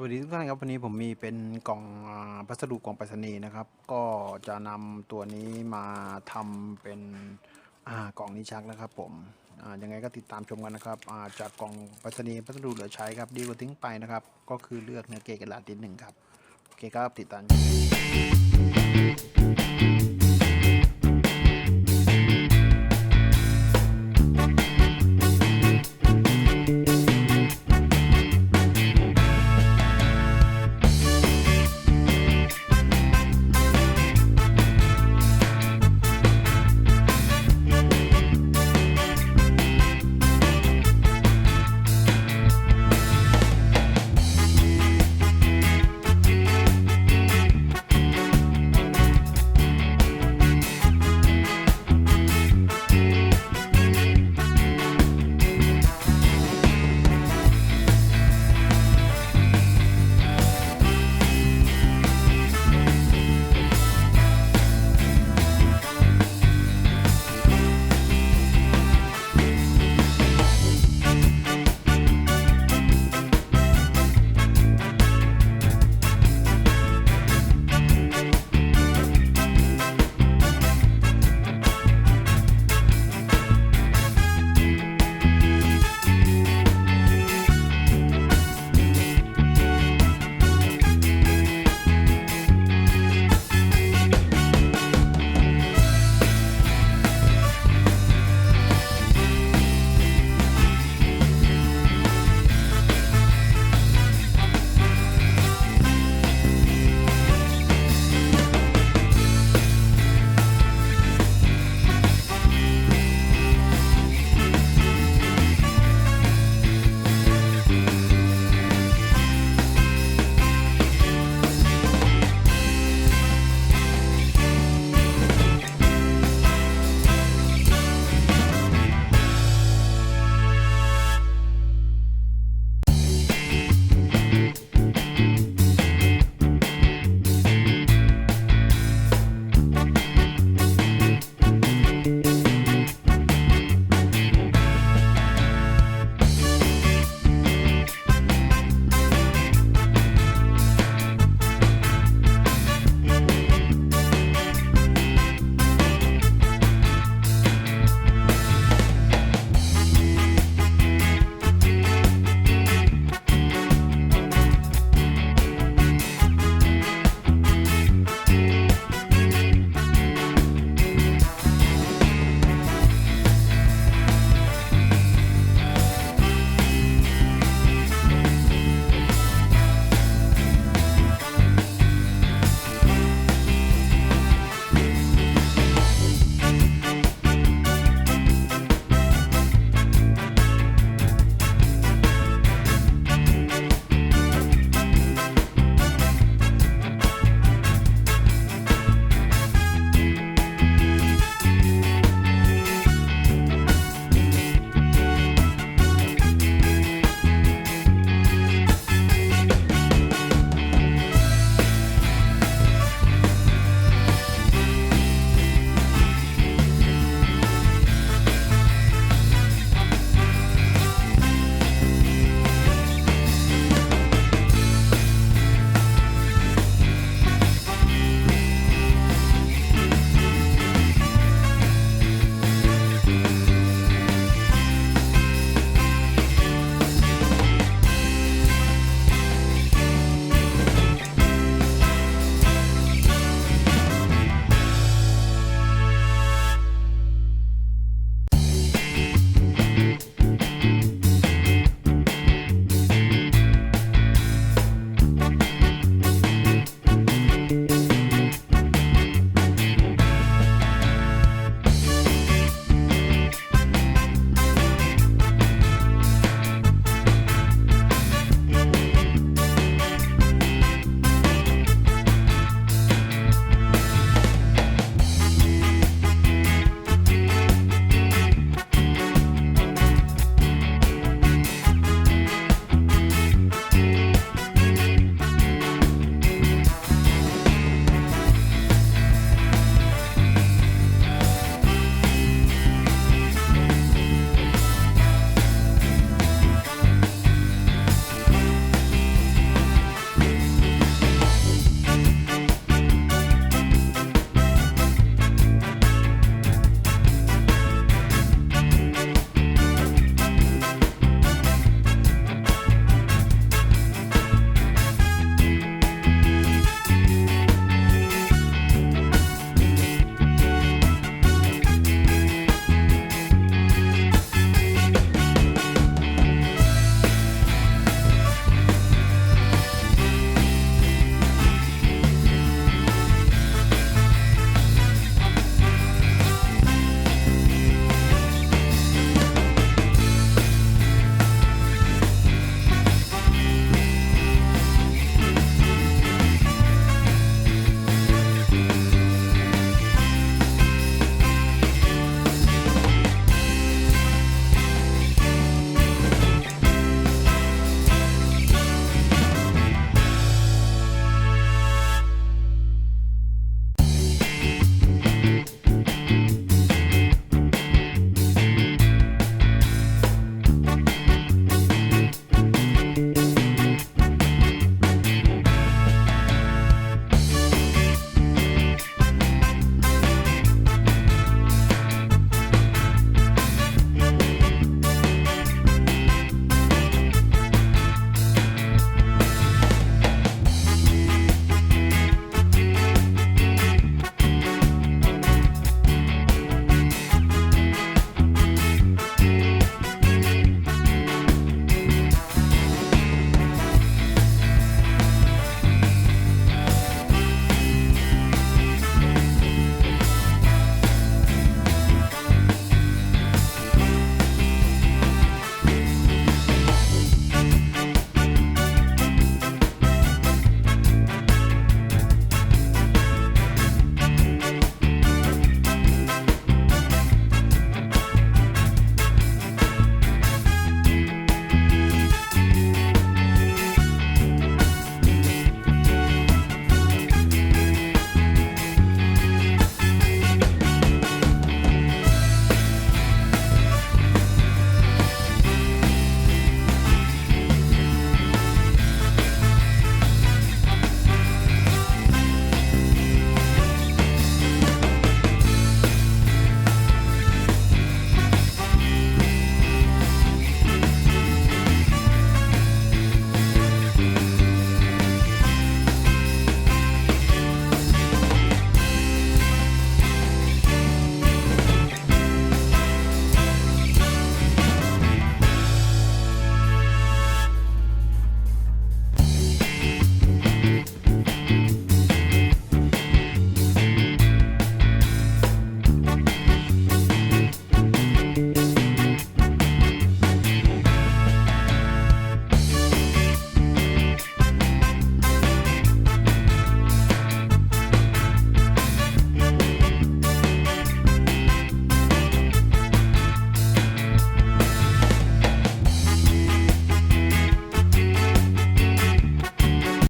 วัสดีทุกท่านครับวันนี้ผมมีเป็นกล่องพัสดุกล่องไปรษณีย์นะครับก็จะนำตัวนี้มาทำเป็นกล่องนี้ชักนะครับผมยังไงก็ติดตามชมกันนะครับจากกล่องไปรษณีย์พัสดุเหลือใช้ครับดีกว่าทิ้งไปนะครับก็คือเลือกเนื้อเกล็ดกระดาษนิดหนึ่งครับโอเคครับติดตาม